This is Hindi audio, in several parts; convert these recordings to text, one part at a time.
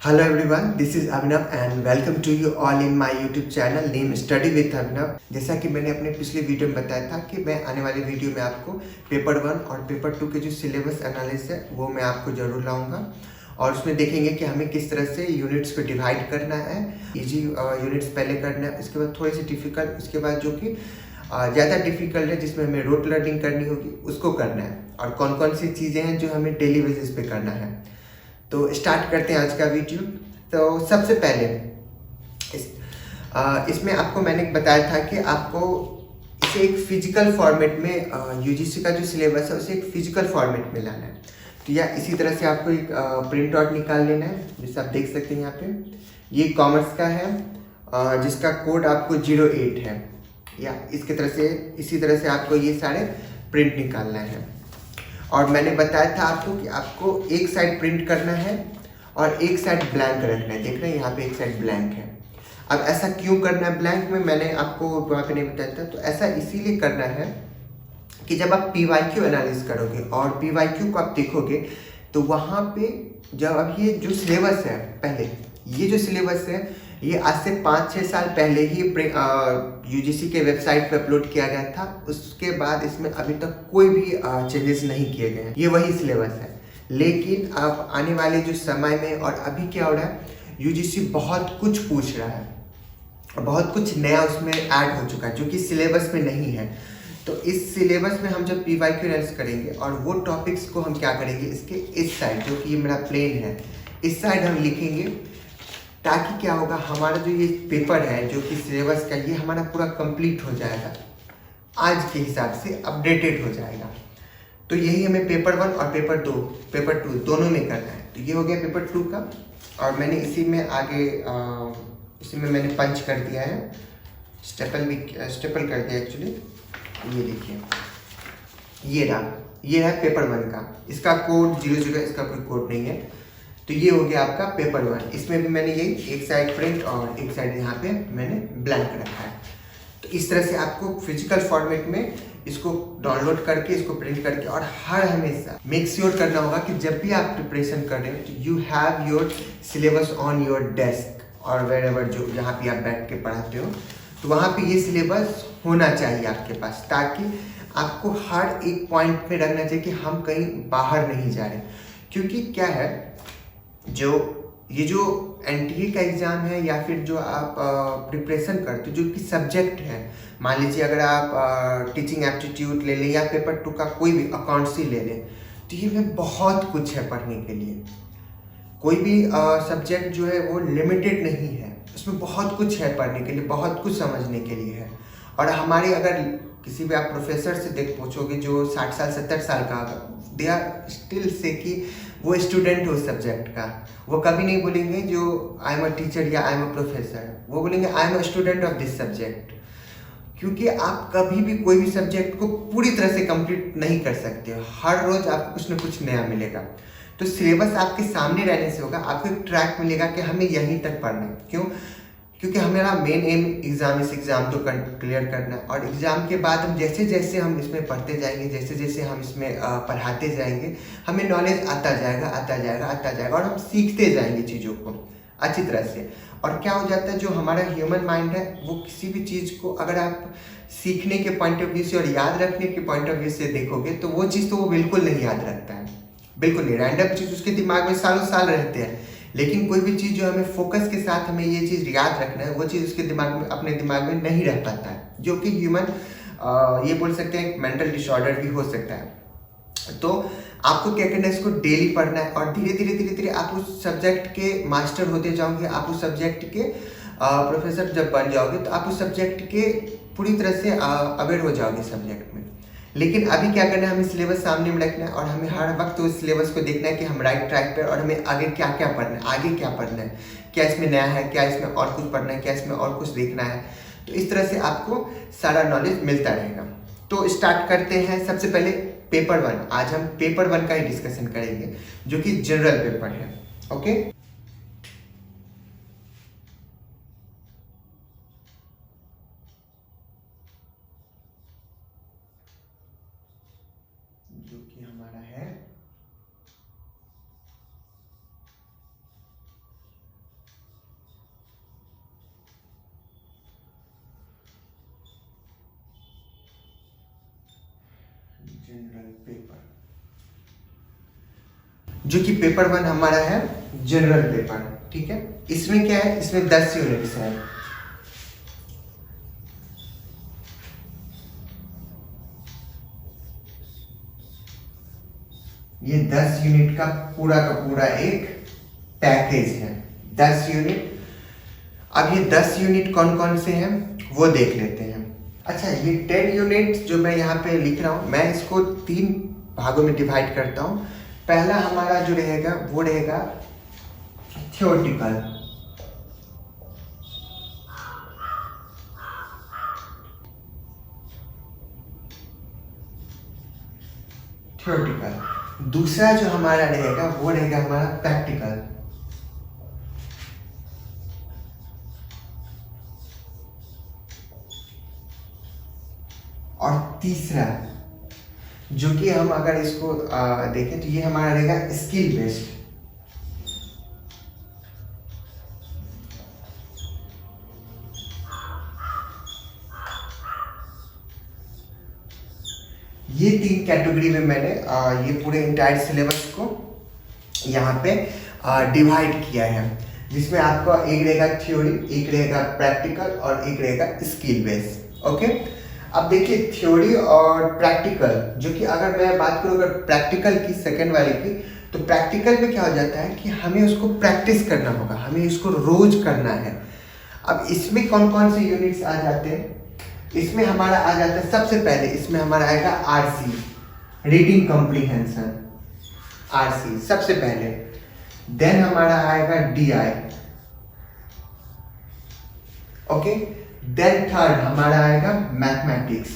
Hello everyone, this is Abhinav and welcome to you all in my YouTube channel name Study with Abhinav। जैसा कि मैंने अपने पिछले वीडियो में बताया था कि मैं आने वाले वीडियो में आपको पेपर 1 और पेपर 2 के जो सिलेबस एनालिसिस है वो मैं आपको ज़रूर लाऊंगा और उसमें देखेंगे कि हमें किस तरह से यूनिट्स को डिवाइड करना है। इजी यूनिट्स पहले करना है, उसके बाद थोड़ी सी डिफ़िकल्ट, उसके बाद जो कि ज़्यादा डिफ़िकल्ट है जिसमें हमें रोट लर्निंग करनी होगी उसको करना है, और कौन कौन सी चीज़ें हैं जो हमें डेली बेसिस पे करना है। तो स्टार्ट करते हैं आज का वीडियो। तो सबसे पहले इसमें आपको मैंने बताया था कि आपको इसे एक फिजिकल फॉर्मेट में यूजीसी का जो सिलेबस है उसे एक फिजिकल फॉर्मेट में लाना है। तो या इसी तरह से आपको एक प्रिंट आउट निकाल लेना है, जैसे आप देख सकते हैं यहाँ पे ये कॉमर्स का है जिसका कोड आपको 08 है, या इसकी तरह से इसी तरह से आपको ये सारे प्रिंट निकालना है। और मैंने बताया था आपको कि आपको एक साइड प्रिंट करना है और एक साइड ब्लैंक रखना है। देख रहे हैं यहाँ पे एक साइड ब्लैंक है। अब ऐसा क्यों करना है ब्लैंक में, मैंने आपको वहाँ पे नहीं बताया था। तो ऐसा इसीलिए करना है कि जब आप PYQ एनालिसिस करोगे और PYQ को आप देखोगे तो वहाँ पे जब अब ये जो सिलेबस है, पहले ये जो सिलेबस है ये आज से 5-6 साल पहले ही यूजीसी के वेबसाइट पे अपलोड किया गया था। उसके बाद इसमें अभी तक कोई भी चेंजेस नहीं किए गए हैं, ये वही सिलेबस है। लेकिन अब आने वाले जो समय में और अभी क्या हो रहा है, यूजीसी बहुत कुछ पूछ रहा है, बहुत कुछ नया उसमें ऐड हो चुका है जो कि सिलेबस में नहीं है। तो इस सिलेबस में हम जब PYQ एनालिसिस करेंगे और वो टॉपिक्स को हम क्या करेंगे, इसके इस साइड जो कि ये मेरा प्लेन है इस साइड हम लिखेंगे, ताकि क्या होगा, हमारा जो ये पेपर है जो कि सिलेबस का ये हमारा पूरा कंप्लीट हो जाएगा, आज के हिसाब से अपडेटेड हो जाएगा। तो यही हमें पेपर 1 और पेपर 2 दोनों में करना है। तो ये हो गया पेपर 2 का, और मैंने इसी में आगे इसी में मैंने पंच कर दिया है, स्टेपल कर दिया एक्चुअली। ये देखिए ये है पेपर 1 का, इसका कोड 00, इसका कोई कोड नहीं है। तो ये हो गया आपका पेपर 1। इसमें भी मैंने ये एक साइड प्रिंट और एक साइड यहाँ पे मैंने ब्लैंक रखा है। तो इस तरह से आपको फिजिकल फॉर्मेट में इसको डाउनलोड करके, इसको प्रिंट करके, और हर हमेशा मेक श्योर करना होगा कि जब भी आप प्रिपरेशन कर रहे हो तो you have your syllabus on your desk और वेर एवर, जो जहाँ पे आप बैठ के पढ़ाते हो तो वहाँ पे ये सिलेबस होना चाहिए आपके पास, ताकि आपको हर एक पॉइंट पे रखना चाहिए कि हम कहीं बाहर नहीं जा रहे। क्योंकि क्या है, जो ये जो NTA का एग्ज़ाम है या फिर जो आप प्रिपरेशन करते हो जो कि सब्जेक्ट है, मान लीजिए अगर आप टीचिंग एप्टीट्यूड ले लें या पेपर 2 का कोई भी अकाउंट्सी ले लें, तो ये में बहुत कुछ है पढ़ने के लिए। कोई भी सब्जेक्ट जो है वो लिमिटेड नहीं है, उसमें बहुत कुछ है पढ़ने के लिए, बहुत कुछ समझने के लिए है। और हमारे अगर किसी भी आप प्रोफेसर से देख पूछोगे जो 60 साल 70 साल का, दे आर स्टिल से कि वो स्टूडेंट हो सब्जेक्ट का। वो कभी नहीं बोलेंगे जो आई एम अ टीचर या आई एम अ प्रोफेसर, वो बोलेंगे I am a student of this subject. क्योंकि आप कभी भी कोई भी सब्जेक्ट को पूरी तरह से कंप्लीट नहीं कर सकते हो, हर रोज आपको कुछ ना कुछ नया मिलेगा। तो सिलेबस आपके सामने रहने से होगा, आपको एक ट्रैक मिलेगा कि हमें यहीं तक पढ़ना है। क्यों? क्योंकि हमारा मेन एम इस एग्ज़ाम को क्लियर करना है, और एग्ज़ाम के बाद हम जैसे जैसे हम इसमें पढ़ते जाएंगे, जैसे जैसे हम इसमें पढ़ाते जाएंगे, हमें नॉलेज आता जाएगा और हम सीखते जाएंगे चीज़ों को अच्छी तरह से। और क्या हो जाता है, जो हमारा ह्यूमन माइंड है वो किसी भी चीज़ को अगर आप सीखने के पॉइंट ऑफ व्यू से और याद रखने के पॉइंट ऑफ व्यू से देखोगे तो वो चीज़ तो वो बिल्कुल नहीं याद रखता है, बिल्कुल नहीं। रैंडम चीज़ उसके दिमाग में सालों साल रहते हैं, लेकिन कोई भी चीज़ जो हमें फोकस के साथ हमें ये चीज़ याद रखना है वो चीज़ उसके दिमाग में, अपने दिमाग में नहीं रह पाता है, जो कि ह्यूमन ये बोल सकते हैं मेंटल डिसऑर्डर भी हो सकता है। तो आपको क्या करना है, इसको डेली पढ़ना है, और धीरे धीरे आप उस सब्जेक्ट के मास्टर होते जाओगे, आप उस सब्जेक्ट के प्रोफेसर जब बन जाओगे तो आप उस सब्जेक्ट के पूरी तरह से अवेयर हो जाओगे सब्जेक्ट में। लेकिन अभी क्या करना है, हमें सिलेबस सामने में रखना है और हमें हर वक्त उस सिलेबस को देखना है कि हम राइट ट्रैक पे, और हमें आगे क्या क्या पढ़ना है, आगे क्या पढ़ना है, क्या इसमें नया है, क्या इसमें और कुछ पढ़ना है, क्या इसमें और कुछ देखना है। तो इस तरह से आपको सारा नॉलेज मिलता रहेगा। तो स्टार्ट करते हैं। सबसे पहले पेपर 1, आज हम पेपर 1 का ही डिस्कशन करेंगे जो कि जनरल पेपर है। ओके, जो कि हमारा है जनरल पेपर, जो कि पेपर 1 हमारा है जनरल पेपर, ठीक है। इसमें क्या है, इसमें 10 यूनिट्स है। ये 10 यूनिट का पूरा एक पैकेज है, 10 यूनिट। अब ये 10 यूनिट कौन कौन से हैं वो देख लेते हैं। अच्छा, ये 10 यूनिट जो मैं यहाँ पे लिख रहा हूँ, मैं इसको 3 भागों में डिवाइड करता हूँ। पहला हमारा जो रहेगा वो रहेगा थ्योरेटिकल, दूसरा जो हमारा रहेगा वो रहेगा हमारा प्रैक्टिकल, और तीसरा जो कि हम अगर इसको देखें तो ये हमारा रहेगा स्किल बेस्ड। ये 3 कैटेगरी में मैंने ये पूरे इंटायर सिलेबस को यहाँ पे डिवाइड किया है, जिसमें आपका एक रहेगा थ्योरी, एक रहेगा प्रैक्टिकल और एक रहेगा स्किल बेस्ड। ओके, अब देखिए थ्योरी और प्रैक्टिकल, जो कि अगर मैं बात करूँ अगर प्रैक्टिकल की सेकंड वाले की, तो प्रैक्टिकल में क्या हो जाता है कि हमें उसको प्रैक्टिस करना होगा, हमें इसको रोज करना है। अब इसमें कौन कौन से यूनिट्स आ जाते हैं, इसमें हमारा आ जाता है सबसे पहले इसमें हमारा आएगा आरसी, रीडिंग कॉम्प्रिहेंशन, आरसी सबसे पहले। देन हमारा आएगा डीआई, ओके। देन थर्ड हमारा आएगा मैथमेटिक्स,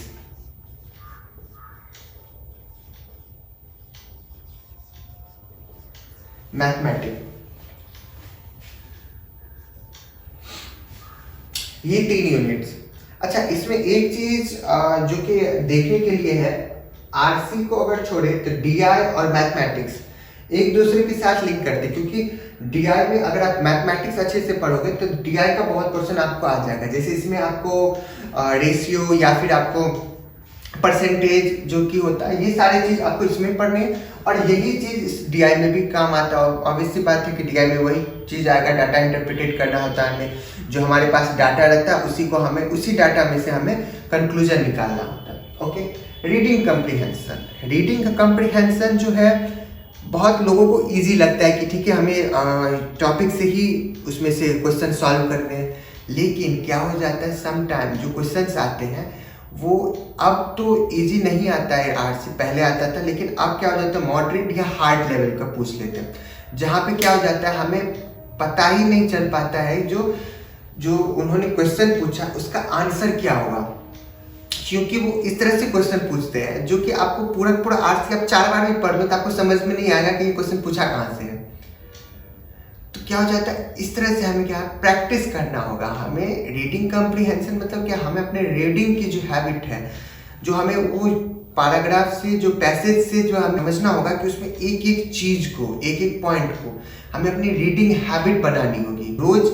ये 3 यूनिट्स। अच्छा, इसमें एक चीज जो कि देखने के लिए है, आरसी को अगर छोड़े तो डीआई और मैथमेटिक्स एक दूसरे के साथ लिंक करते हैं, क्योंकि डीआई में अगर आप मैथमेटिक्स अच्छे से पढ़ोगे तो डीआई का बहुत क्वेश्चन आपको आ जाएगा। जैसे इसमें आपको रेशियो या फिर आपको परसेंटेज जो कि होता है, ये सारी चीज आपको इसमें पढ़ने हैं, और यही चीज इस डीआई में भी काम आता है। ऑब्वियस सी बात है कि डीआई में वही चीज आएगा, डाटा इंटरप्रिटेट करना होता है हमें, जो हमारे पास डाटा रहता है उसी को हमें, उसी डाटा में से हमें कंक्लूजन निकालना होता है। ओके, रीडिंग कम्प्रीहेंशन जो है बहुत लोगों को इजी लगता है कि ठीक है हमें टॉपिक से ही उसमें से क्वेश्चन सॉल्व करने हैं, लेकिन क्या हो जाता है सम टाइम जो क्वेश्चंस आते हैं वो अब तो इजी नहीं आता है, आर्ट से पहले आता था, लेकिन अब क्या हो जाता है मॉडरेट या हार्ड लेवल का पूछ लेते हैं, जहाँ पे क्या हो जाता है हमें पता ही नहीं चल पाता है जो उन्होंने क्वेश्चन पूछा उसका आंसर क्या होगा, क्योंकि वो इस तरह से क्वेश्चन पूछते हैं जो कि आपको पूरा आर्ट से आप 4 बार भी पढ़ लो तो आपको समझ में नहीं आएगा कि ये क्वेश्चन पूछा कहाँ से है। तो क्या हो जाता है इस तरह से हमें क्या प्रैक्टिस करना होगा, हमें रीडिंग कॉम्प्रिहेंशन मतलब क्या, हमें अपने रीडिंग की जो हैबिट है, जो हमें वो पैराग्राफ से जो पैसेज से जो हमें समझना होगा कि उसमें एक एक चीज को, एक एक पॉइंट को हमें अपनी रीडिंग हैबिट बनानी होगी। रोज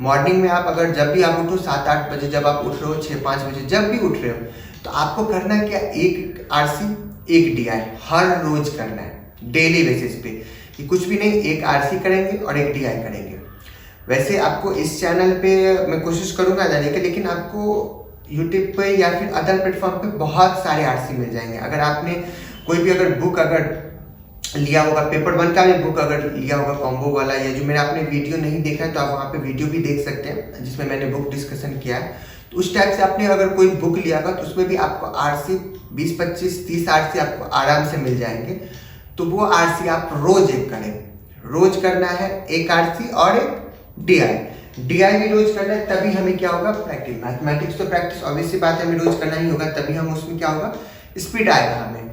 मॉर्निंग में आप अगर जब भी आप उठो 7-8 बजे, जब आप उठ रहे हो 6-5 बजे, जब भी उठ रहे हो तो आपको करना है क्या, एक आरसी एक डीआई हर रोज करना है डेली बेसिस पे, कि कुछ भी नहीं, एक आरसी करेंगे और एक डीआई करेंगे। वैसे आपको इस चैनल पे मैं कोशिश करूंगा जाने की, लेकिन आपको यूट्यूब पे या फिर अदर प्लेटफॉर्म पे बहुत सारे आरसी मिल जाएंगे। अगर आपने कोई भी अगर बुक अगर लिया होगा, पेपर 1 का भी बुक अगर लिया होगा कॉम्बो वाला, या जो मेरा आपने वीडियो नहीं देखा है तो आप वहाँ पे वीडियो भी देख सकते हैं जिसमें मैंने बुक डिस्कशन किया है। तो उस टाइप से आपने अगर कोई बुक लिया होगा तो उसमें भी आपको आरसी 20-25-30 आरसी आपको आराम से मिल जाएंगे। तो वो आरसी आप रोज एक करें, रोज करना है एक आरसी और एक डीआई भी रोज करना है, तभी हमें क्या होगा प्रैक्टिस। मैथमेटिक्स तो प्रैक्टिस ऑब्वियस सी बात है हमें रोज करना ही होगा, तभी हम उसमें क्या होगा स्पीड आएगा। हमें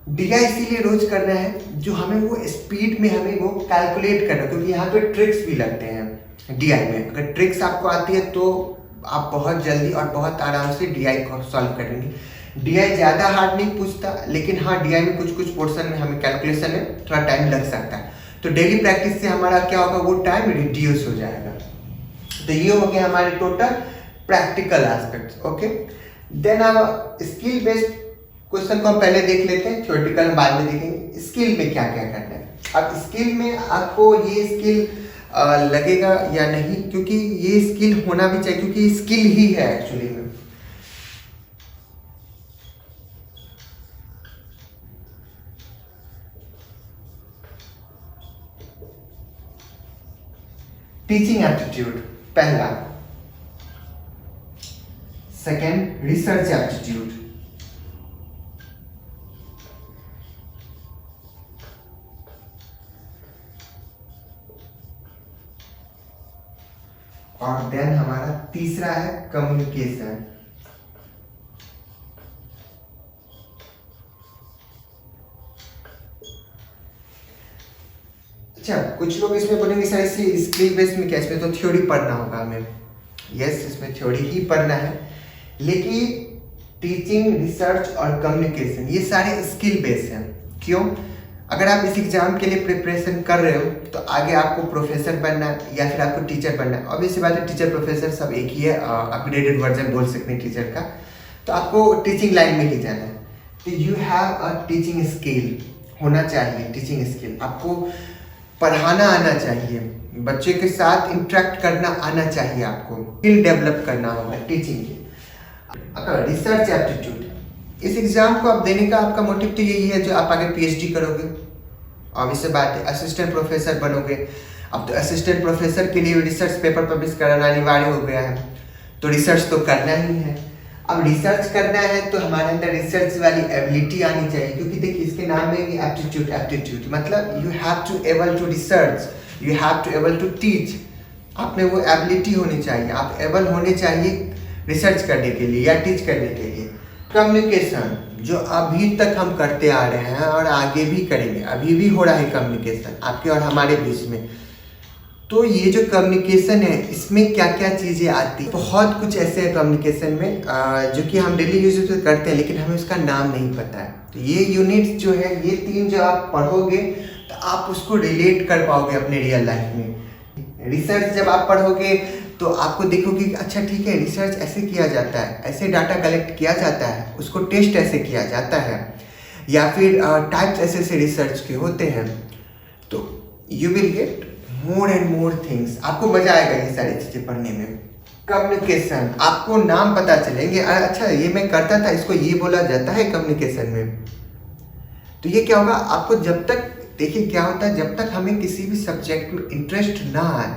डीआई इसीलिए रोज करना है जो हमें वो स्पीड में हमें वो कैलकुलेट करना, क्योंकि यहाँ पे ट्रिक्स भी लगते हैं डीआई में। अगर ट्रिक्स आपको आती है तो आप बहुत जल्दी और बहुत आराम से डीआई को सॉल्व करेंगे। डीआई ज़्यादा हार्ड नहीं पूछता, लेकिन हाँ डीआई में कुछ पोर्शन में हमें कैलकुलेशन में थोड़ा टाइम लग सकता है। तो डेली प्रैक्टिस से हमारा क्या होगा, वो टाइम रिड्यूस हो जाएगा। तो ये हो गया हमारे total practical aspects. Okay, then अब स्किल बेस्ड क्वेश्चन को हम पहले देख लेते हैं, थ्योरेटिकल हम बाद में देखेंगे। स्किल में क्या क्या करना है। अब स्किल में आपको ये स्किल लगेगा या नहीं, क्योंकि ये स्किल होना भी चाहिए, क्योंकि स्किल ही है एक्चुअली में। टीचिंग एप्टीट्यूड पहला, सेकेंड रिसर्च एप्टीट्यूड, और देन हमारा तीसरा है कम्युनिकेशन। अच्छा, कुछ लोग इसमें बोलेंगे सर इसी स्किल बेस में क्या, इसमें तो थ्योरी पढ़ना होगा हमें। यस, इसमें थ्योरी ही पढ़ना है, लेकिन टीचिंग, रिसर्च और कम्युनिकेशन ये सारे स्किल बेस हैं। क्यों? अगर आप इस एग्जाम के लिए प्रिपरेशन कर रहे हो तो आगे आपको प्रोफेसर बनना है या फिर आपको टीचर बनना है। ऑब्वियस बात है, टीचर प्रोफेसर सब एक ही है, अपग्रेडेड वर्जन बोल सकते हैं टीचर का। तो आपको टीचिंग लाइन में ही जाना है। तो you have a teaching skill होना चाहिए। टीचिंग स्किल आपको पढ़ाना आना चाहिए, बच्चे के साथ इंटरेक्ट करना आना चाहिए, आपको स्किल डेवलप करना होगा टीचिंग के। अगर रिसर्च एप्टीट्यूड, इस एग्जाम को आप देने का आपका मोटिव तो यही है जो आप आगे पीएचडी करोगे, और इससे बात है असिस्टेंट प्रोफेसर बनोगे। अब तो असिस्टेंट प्रोफेसर के लिए रिसर्च पेपर पब्लिश कराना अनिवार्य हो गया है, तो रिसर्च तो करना ही है। अब रिसर्च करना है तो हमारे अंदर रिसर्च वाली एबिलिटी आनी चाहिए, क्योंकि देखिए इसके नाम में भी एप्टीट्यूड, एप्टीट्यूड मतलब you have to able to research, you have to able to teach. आप में वो एबिलिटी होनी चाहिए, आप एबल होने चाहिए रिसर्च करने के लिए या टीच करने के लिए। कम्युनिकेशन जो अभी तक हम करते आ रहे हैं और आगे भी करेंगे, अभी भी हो रहा है कम्युनिकेशन आपके और हमारे बीच में। तो ये जो कम्युनिकेशन है इसमें क्या क्या चीज़ें आती हैं, बहुत कुछ ऐसे है कम्युनिकेशन में जो कि हम डेली यूज तो करते हैं, लेकिन हमें उसका नाम नहीं पता है। तो ये यूनिट्स जो है, ये 3 जो आप पढ़ोगे तो आप उसको रिलेट कर पाओगे अपने रियल लाइफ में। रिसर्च जब आप पढ़ोगे तो आपको देखोगे कि अच्छा ठीक है, रिसर्च ऐसे किया जाता है, ऐसे डाटा कलेक्ट किया जाता है, उसको टेस्ट ऐसे किया जाता है, या फिर टाइप्स ऐसे ऐसे रिसर्च के होते हैं। तो you will get more and more things, आपको मजा आएगा ये सारी चीज़ें पढ़ने में। कम्युनिकेशन, आपको नाम पता चलेंगे, अच्छा ये मैं करता था, इसको ये बोला जाता है कम्युनिकेशन में। तो ये क्या होगा, आपको जब तक, देखिए क्या होता है, जब तक हमें किसी भी सब्जेक्ट में इंटरेस्ट ना आए,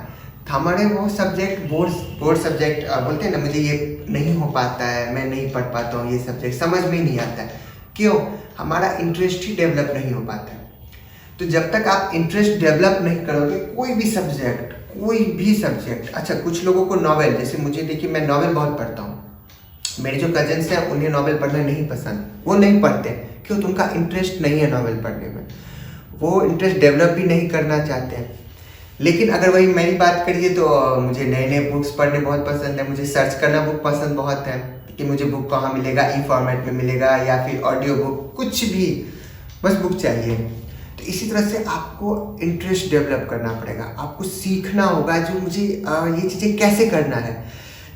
हमारे वो सब्जेक्ट बोर्ड सब्जेक्ट बोलते हैं ना, मुझे ये नहीं हो पाता है, मैं नहीं पढ़ पाता हूँ, ये सब्जेक्ट समझ में ही नहीं आता है। क्यों? हमारा इंटरेस्ट ही डेवलप नहीं हो पाता है। तो जब तक आप इंटरेस्ट डेवलप नहीं करोगे कोई भी सब्जेक्ट, अच्छा कुछ लोगों को नॉवेल, जैसे मुझे देखिए मैं नॉवेल बहुत पढ़ता हूँ, मेरे जो कजन्स हैं उन्हें नॉवेल पढ़ना नहीं पसंद, वो नहीं पढ़ते। क्यों? तो उनका इंटरेस्ट नहीं है नॉवेल पढ़ने में, वो इंटरेस्ट डेवलप भी नहीं करना चाहते हैं। लेकिन अगर वही मेरी बात करिए तो मुझे नए नए बुक्स पढ़ने बहुत पसंद है, मुझे सर्च करना बुक पसंद बहुत है कि मुझे बुक कहाँ मिलेगा, ई फॉर्मेट में मिलेगा या फिर ऑडियो बुक, कुछ भी, बस बुक चाहिए। तो इसी तरह से आपको इंटरेस्ट डेवलप करना पड़ेगा, आपको सीखना होगा जो मुझे ये चीज़ें कैसे करना है।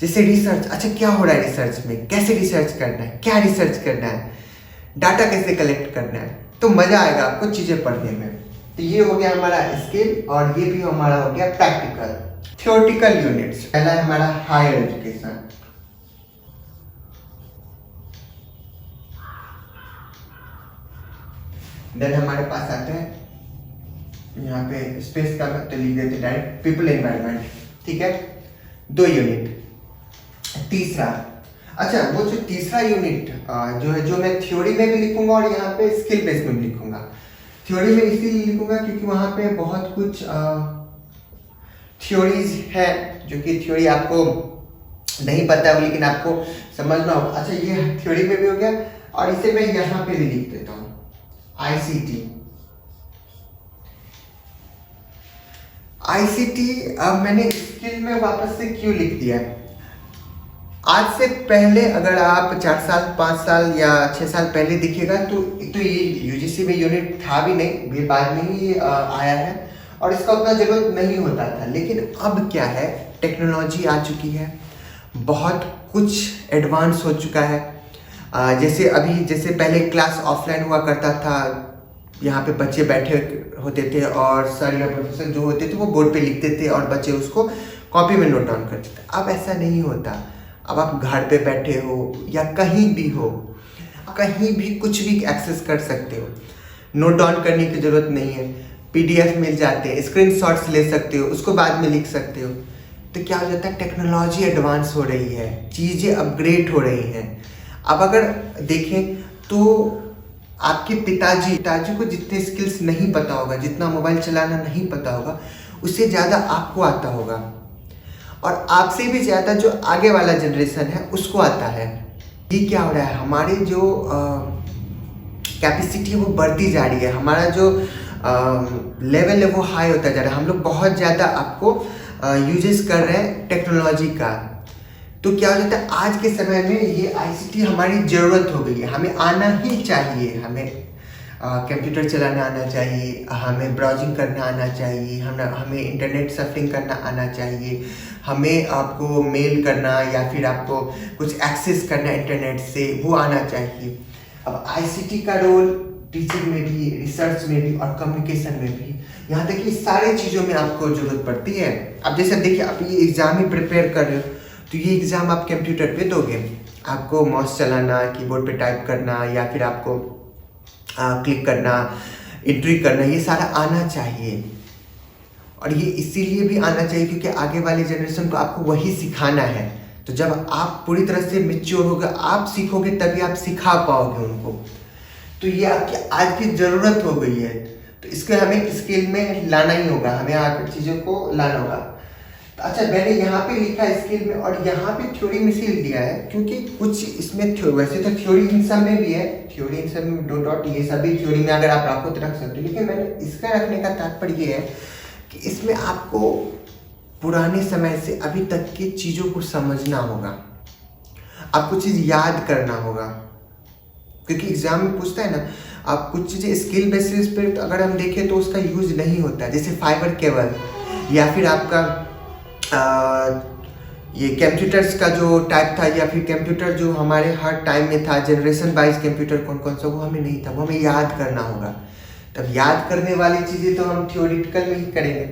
जैसे रिसर्च, अच्छा क्या हो रहा है रिसर्च में, कैसे रिसर्च करना है, क्या रिसर्च करना है, डाटा कैसे कलेक्ट करना है, तो मज़ा आएगा आपको चीज़ें पढ़ने में। तो ये हो गया हमारा स्किल, और ये भी हमारा हो गया प्रैक्टिकल। थ्योरेटिकल यूनिट्स, पहला है हमारा हायर एजुकेशन, देन हमारे पास आता है यहाँ पे स्पेस का तो लिख देते डायरेक्ट पीपल एनवायरनमेंट, ठीक है, 2 यूनिट। तीसरा, अच्छा वो जो तीसरा यूनिट जो है, जो मैं थ्योरी में भी लिखूंगा और यहाँ पे स्किल बेस में भी लिखूंगा। थ्योरी में इसलिए लिखूंगा क्योंकि वहाँ पे बहुत कुछ थ्योरीज है जो कि थ्योरी आपको नहीं पता है, लेकिन आपको समझना होगा। अच्छा ये थ्योरी में भी हो गया, और इसे मैं यहाँ पे भी लिख देता हूँ आईसीटी। अब मैंने स्किल में वापस से क्यों लिख दिया है, आज से पहले अगर आप 4 साल 5 साल या 6 साल पहले दिखेगा तो ये यूजीसी में यूनिट था भी नहीं, भी बाद में ही आया है, और इसका उतना जरूरत नहीं होता था। लेकिन अब क्या है, टेक्नोलॉजी आ चुकी है, बहुत कुछ एडवांस हो चुका है, जैसे पहले क्लास ऑफलाइन हुआ करता था, यहाँ पे बच्चे बैठे होते थे और सर या प्रोफेसर जो होते थे वो बोर्ड पे लिखते थे और बच्चे उसको कॉपी में नोट डाउन करते थे। अब ऐसा नहीं होता। अब आप घर पे बैठे हो या कहीं भी हो, कहीं भी कुछ भी एक्सेस कर सकते हो। नोट डाउन करने की ज़रूरत नहीं है, PDF मिल जाते हैं, स्क्रीनशॉट्स ले सकते हो, उसको बाद में लिख सकते हो। तो क्या हो जाता है, टेक्नोलॉजी एडवांस हो रही है, चीज़ें अपग्रेड हो रही हैं। अब अगर देखें तो आपके पिताजी को जितने स्किल्स नहीं पता होगा, जितना मोबाइल चलाना नहीं पता होगा, उससे ज़्यादा आपको आता होगा, और आपसे भी ज़्यादा जो आगे वाला जनरेशन है उसको आता है। ये क्या हो रहा है, हमारी जो कैपेसिटी है वो बढ़ती जा रही है, हमारा जो लेवल है वो हाई होता जा रहा है। हम लोग बहुत ज़्यादा आपको यूजेस कर रहे हैं टेक्नोलॉजी का। तो क्या हो जाता है, आज के समय में ये ICT हमारी ज़रूरत हो गई है, हमें आना ही चाहिए। हमें कंप्यूटर चलाना आना चाहिए, हमें ब्राउजिंग करना आना चाहिए, हमें इंटरनेट सर्फिंग करना आना चाहिए, हमें आपको मेल करना या फिर आपको कुछ एक्सेस करना इंटरनेट से वो आना चाहिए। अब ICT का रोल टीचिंग में भी, रिसर्च में भी और कम्युनिकेशन में भी, यहाँ तक कि सारी चीज़ों में आपको ज़रूरत पड़ती है। अब जैसे देखिए, आप ये एग्ज़ाम ही प्रिपेयर कर रहे हो, तो ये एग्ज़ाम आप कंप्यूटर पे दोगे, आपको माउस चलाना, कीबोर्ड पे टाइप करना या फिर आपको क्लिक करना, एंट्री करना, ये सारा आना चाहिए। और ये इसीलिए भी आना चाहिए क्योंकि आगे वाली जनरेशन को आपको वही सिखाना है। तो जब आप पूरी तरह से मैच्योर होगे, आप सीखोगे, तभी आप सिखा पाओगे उनको। तो ये आपकी आज की ज़रूरत हो गई है, तो इसको हमें स्किल में लाना ही होगा, हमें आगे चीज़ों को लाना होगा। अच्छा, मैंने यहाँ पे लिखा है स्किल में, और यहाँ पे थ्योरी में सील दिया है क्योंकि कुछ इसमें वैसे तो थ्योरी इन सब में भी है, थ्योरी इन सब में डॉट ये सभी थ्योरी में अगर आप रखो तो रख सकते हो, लेकिन मैंने इसका रखने का तात्पर्य ये है कि इसमें आपको पुराने समय से अभी तक की चीज़ों को समझना होगा, आपको चीज़ याद करना होगा, क्योंकि एग्जाम में पूछता है ना, आप कुछ चीज़ें स्किल बेसिस पे अगर हम देखें तो उसका यूज नहीं होता है। जैसे फाइबर केबल या फिर आपका ये कंप्यूटर्स का जो टाइप था, या फिर कंप्यूटर जो हमारे हर टाइम में था, जनरेशन वाइज कंप्यूटर कौन कौन सा, वो हमें नहीं था, वो हमें याद करना होगा। तब याद करने वाली चीज़ें तो हम थ्योरेटिकल में ही करेंगे।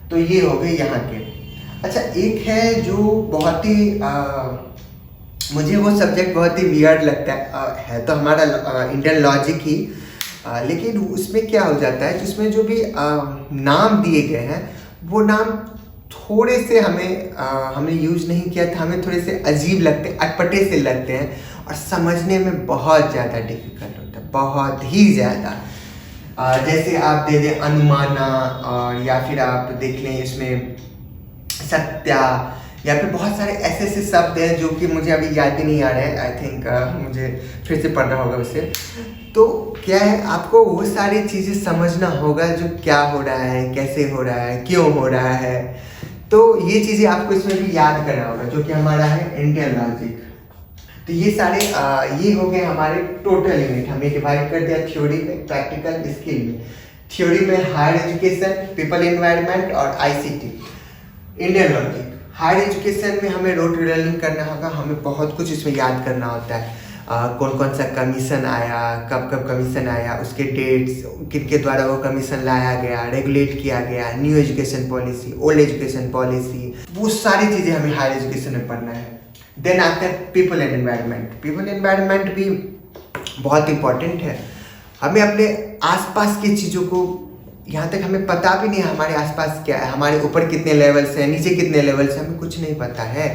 तो ये हो गए यहाँ के। अच्छा, एक है जो बहुत ही मुझे वो सब्जेक्ट बहुत ही वियर्ड लगता है तो हमारा इंडियन लॉजिक ही, लेकिन उसमें क्या हो जाता है, जिसमें जो भी नाम दिए गए हैं वो नाम थोड़े से हमने यूज नहीं किया था, हमें थोड़े से अजीब लगते हैं, अटपटे से लगते हैं और समझने में बहुत ज़्यादा डिफिकल्ट होता है, बहुत ही ज़्यादा। जैसे आप दे दें अनुमाना, और या फिर आप देख लें इसमें सत्या, या फिर बहुत सारे ऐसे ऐसे शब्द हैं जो कि मुझे अभी याद भी नहीं आ रहे हैं। आई थिंक मुझे फिर से पढ़ना होगा उसे। तो क्या है, आपको वो सारी चीज़ें समझना होगा, जो क्या हो रहा है, कैसे हो रहा है, क्यों हो रहा है। तो ये चीज़ें आपको इसमें भी याद करना होगा, जो कि हमारा है इंडियन लॉजिक। तो ये सारे ये हो गए हमारे टोटल यूनिट। हमने डिवाइड कर दिया थ्योरी में, प्रैक्टिकल, स्किल में। थ्योरी में हायर एजुकेशन, पीपल एनवायरनमेंट और ICT। Indian logic, higher education में हमें रोड लर्निंग करना होगा, हमें बहुत कुछ इसमें याद करना होता है। कौन कौन सा कमीशन आया, कब कब कमीशन आया, उसके डेट्स, किनके द्वारा वो कमीशन लाया गया, रेगुलेट किया गया, new education policy, old education policy, वो सारी चीज़ें हमें हायर एजुकेशन में पढ़ना है। देन आता है people and environment. People environment भी बहुत इंपॉर्टेंट है। हमें अपने आसपास की चीज़ों को, यहाँ तक हमें पता भी नहीं है हमारे आसपास क्या है, हमारे ऊपर कितने लेवल्स हैं, नीचे कितने लेवल्स हैं, हमें कुछ नहीं पता है।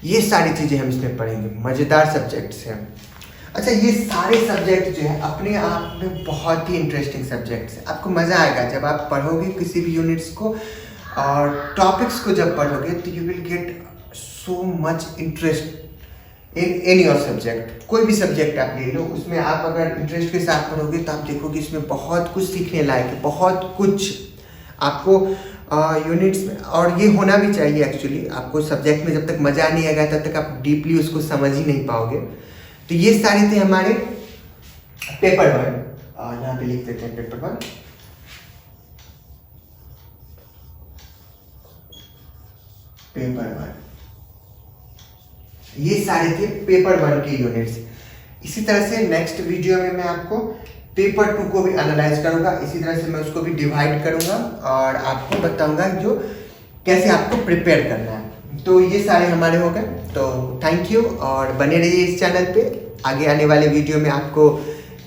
ये सारी चीज़ें हम इसमें पढ़ेंगे, मज़ेदार सब्जेक्ट्स हैं। अच्छा, ये सारे सब्जेक्ट जो है अपने आप में बहुत ही इंटरेस्टिंग सब्जेक्ट्स हैं। आपको मज़ा आएगा जब आप पढ़ोगे किसी भी यूनिट्स को, और टॉपिक्स को जब पढ़ोगे तो you will get so much interest in your subject. कोई भी सब्जेक्ट आप ले लो, उसमें आप अगर इंटरेस्ट के साथ पढ़ोगे तो आप देखोगे इसमें बहुत कुछ सीखने लायक है, बहुत कुछ आपको यूनिट्स में। और ये होना भी चाहिए एक्चुअली। आपको सब्जेक्ट में जब तक मज़ा नहीं आएगा तब तक आप डीपली उसको समझ ही नहीं पाओगे। तो ये सारे थे हमारे पेपर 1, यहाँ पे लिख देते हैं पेपर 1। पेपर 1, ये सारे थे पेपर 1 के यूनिट्स। इसी तरह से नेक्स्ट वीडियो में मैं आपको पेपर 2 को भी एनालाइज करूंगा, इसी तरह से मैं उसको भी डिवाइड करूंगा और आपको बताऊंगा जो कैसे आपको प्रिपेयर करना है। तो ये सारे हमारे हो गए। तो थैंक यू और बने रहिए इस चैनल पे। आगे आने वाले वीडियो में आपको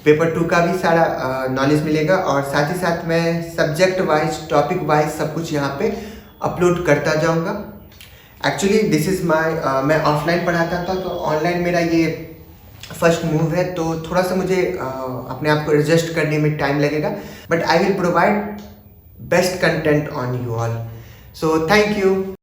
पेपर 2 का भी सारा नॉलेज मिलेगा और साथ ही साथ मैं सब्जेक्ट वाइज टॉपिक वाइज सब कुछ यहाँ पे अपलोड करता जाऊँगा। एक्चुअली दिस इज़ माई मैं ऑफलाइन पढ़ाता था, तो ऑनलाइन मेरा ये फर्स्ट मूव है, तो थोड़ा सा मुझे अपने आप को एडजस्ट करने में टाइम लगेगा, but I will provide best content on you all. So thank you.